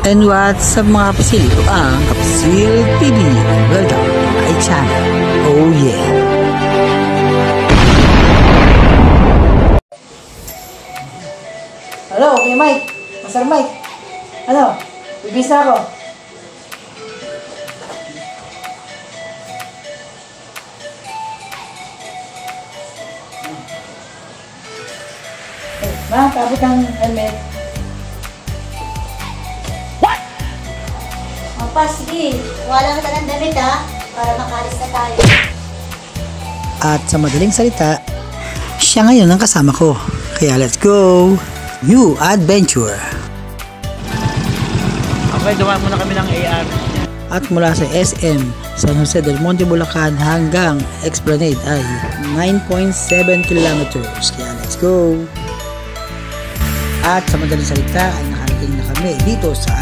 And what's up mga kapasil? Ito ang Kapasil TV. Welcome to my channel. Oh yeah! Hello, okay Mike? Master Mike? Ano? Bibis na ako. Ma, tapos ang helmet. Pa, sige. Wala ka ng damit ha, para makalis na tayo. At sa madaling salita, siya ngayon ang kasama ko. Kaya let's go! New adventure! Okay, dumaan muna kami ng AR. At mula sa SM, San Jose del Monte, Bulacan hanggang Esplanade ay 9.7 kilometers. Kaya let's go! At sa madaling salita ay nakarating na kami dito sa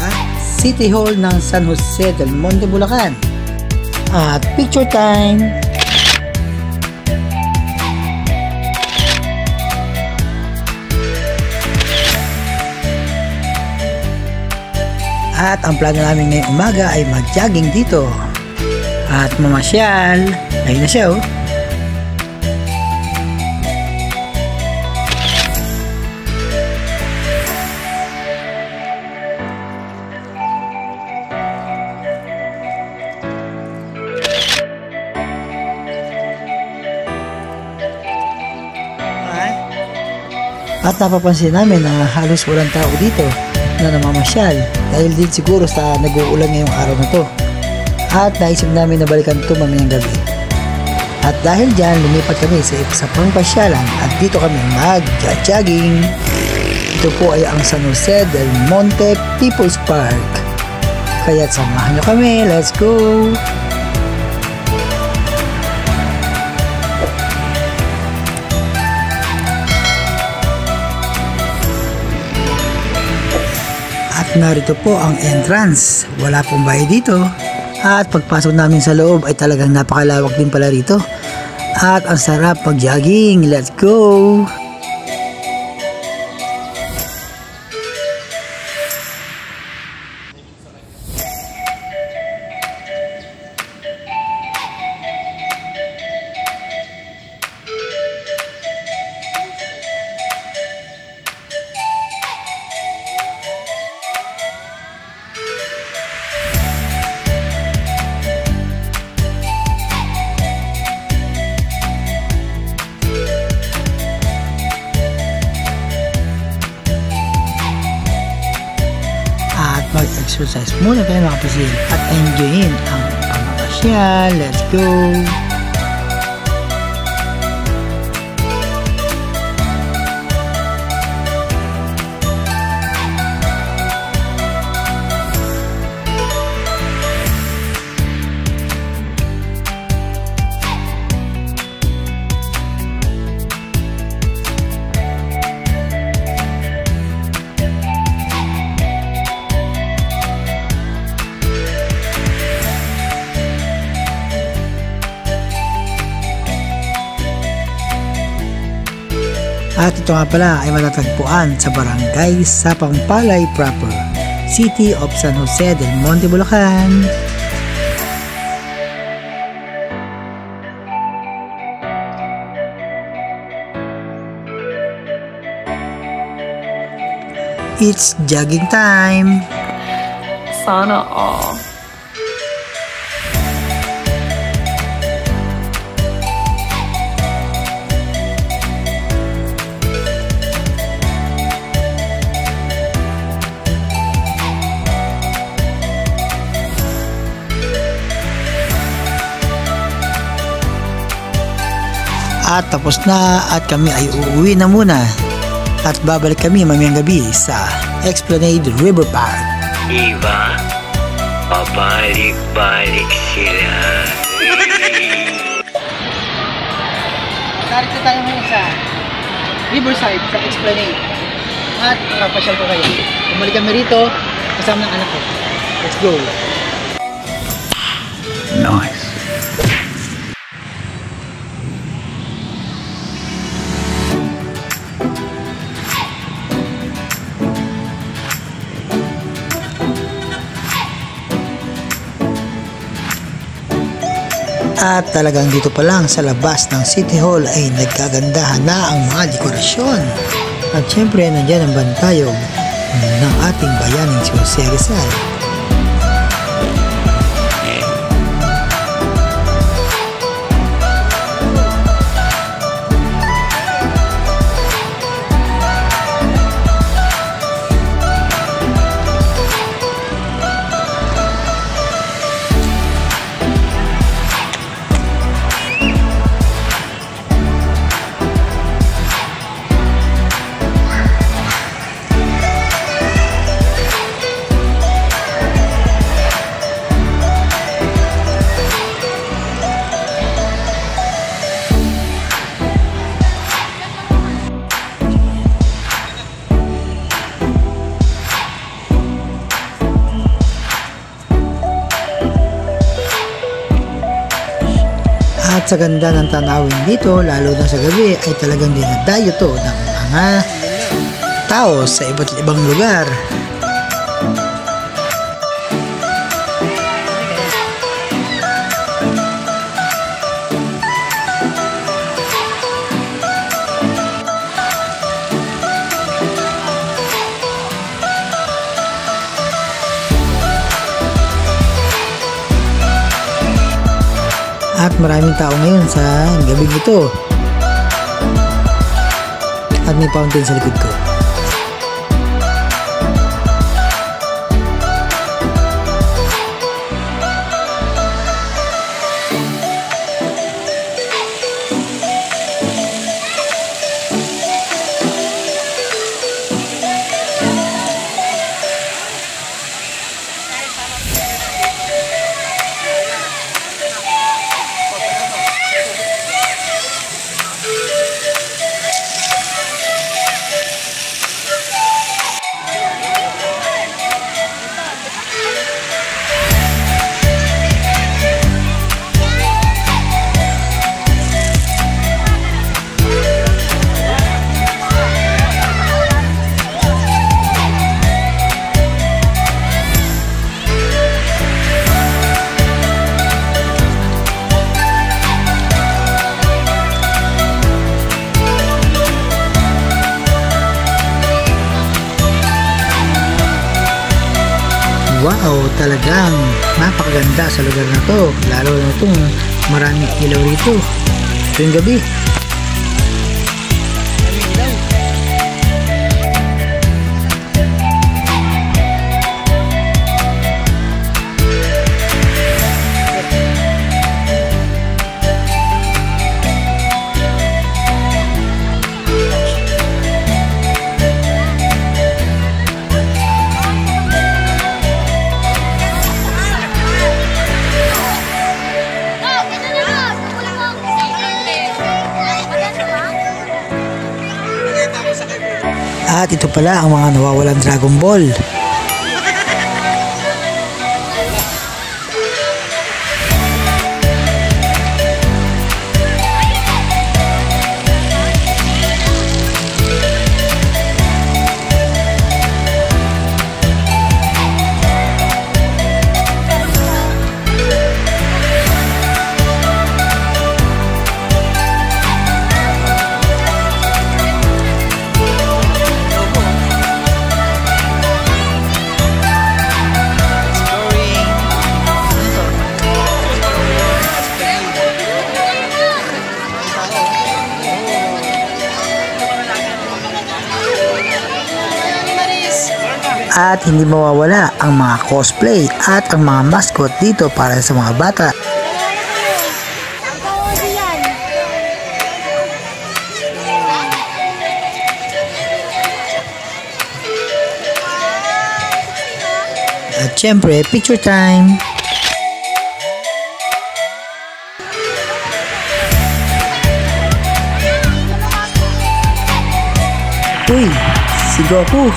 City Hall ng San Jose del Monte, Bulacan. At picture time! At ang plano namin ngayong umaga ay mag-jogging dito. At mamasyal. Ayun na siya oh. At napapansin namin na halos walang tao dito na namamasyal dahil din siguro sa nag-uulan ngayong araw na to. At naisip namin na balikan ito mamayang gabi. At dahil dyan, lumipat kami sa isa pang pasyalan at dito kami mag-jogging. Ito po ay ang San Jose del Monte People's Park. Kaya't samahan nyo kami, let's go! Narito po ang entrance. Wala pong bayad dito. At pagpasok namin sa loob ay talagang napakalawak din pala rito. At ang sarap pag-jogging. Let's go! Mag-exercise muna tayo mga kapasil at enjoyin ang pamamasyal. Let's go! At ito nga pala ay matatagpuan sa barangay Sapampalay proper, City of San Jose del Monte, Bulacan. It's jogging time! Sana all. At tapos na at kami ay uuwi na muna at babalik kami mamayang gabi sa Esplanade River Park. Iba, pabalik-balik sila. Narito tayo ngayon sa Riverside, sa Esplanade. At papasyal ko kayo. Bumalik kami rito kasama ng anak ko. Let's go! Nice! At talagang dito pa lang sa labas ng City Hall ay nagkagandahan na ang mga dekorasyon. At syempre nandyan ang bantayog ng ating bayaning si Jose Rizal. At sa ganda ng tanawin dito, lalo na sa gabi, ay talagang dinadayo to ng mga tao sa iba't ibang lugar. At maraming tao ngayon sa gabing ito. At may fountain sa likod ko. Wow, talagang napakaganda sa lugar na to, lalo na itong maraming ilaw rito tuwing gabi. At ito pala ang mga nawawalang Dragon Ball. At hindi mawawala ang mga cosplay at ang mga mascot dito para sa mga bata. At syempre, picture time! Uy, si Goku!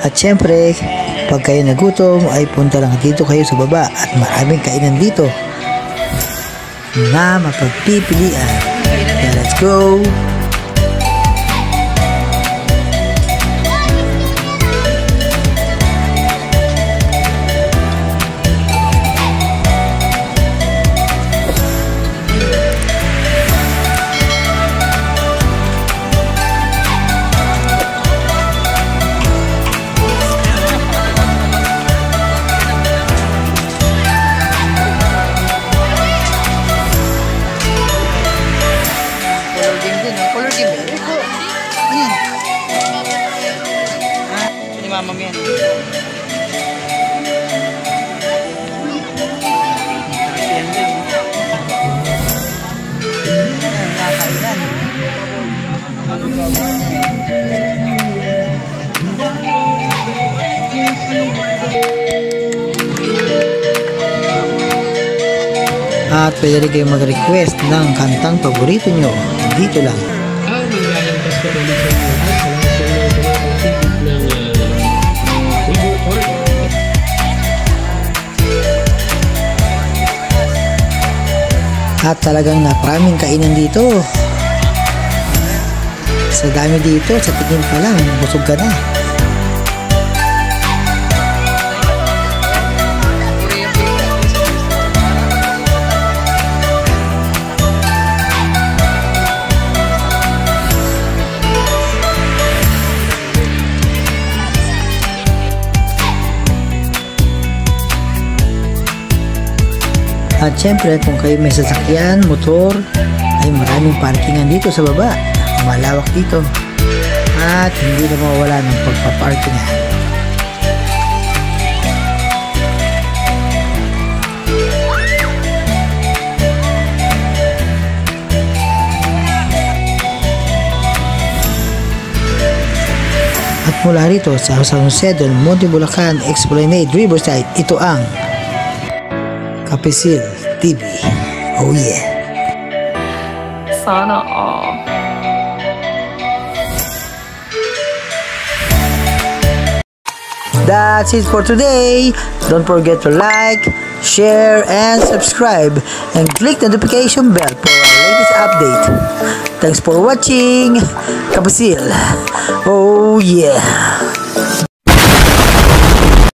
At syempre, pag kayo nagutom ay punta lang dito kayo sa baba at maraming kainan dito na mapagpipilian. Kaya let's go! Color game ba? Eko! Ano yan? Ni mama mo yan. Nakakailan. At pwede rin kayo mag-request ng kantang paborito nyo dito lang. At talagang naparaming kainan dito. Sa dami dito, sa tingin pa lang, busog ka na. At syempre kung kayo may sasakyan, motor, ay maraming parkingan dito sa baba. Malawak dito. At hindi na mawawala ng pagpaparkingan. At mula rito sa San Jose del Monte Bulacan Esplanade Riverside, ito ang Kapisil TV. Oh yeah. Sana all. That's it for today. Don't forget to like, share, and subscribe, and click the notification bell for our latest update. Thanks for watching. Kapisil. Oh yeah.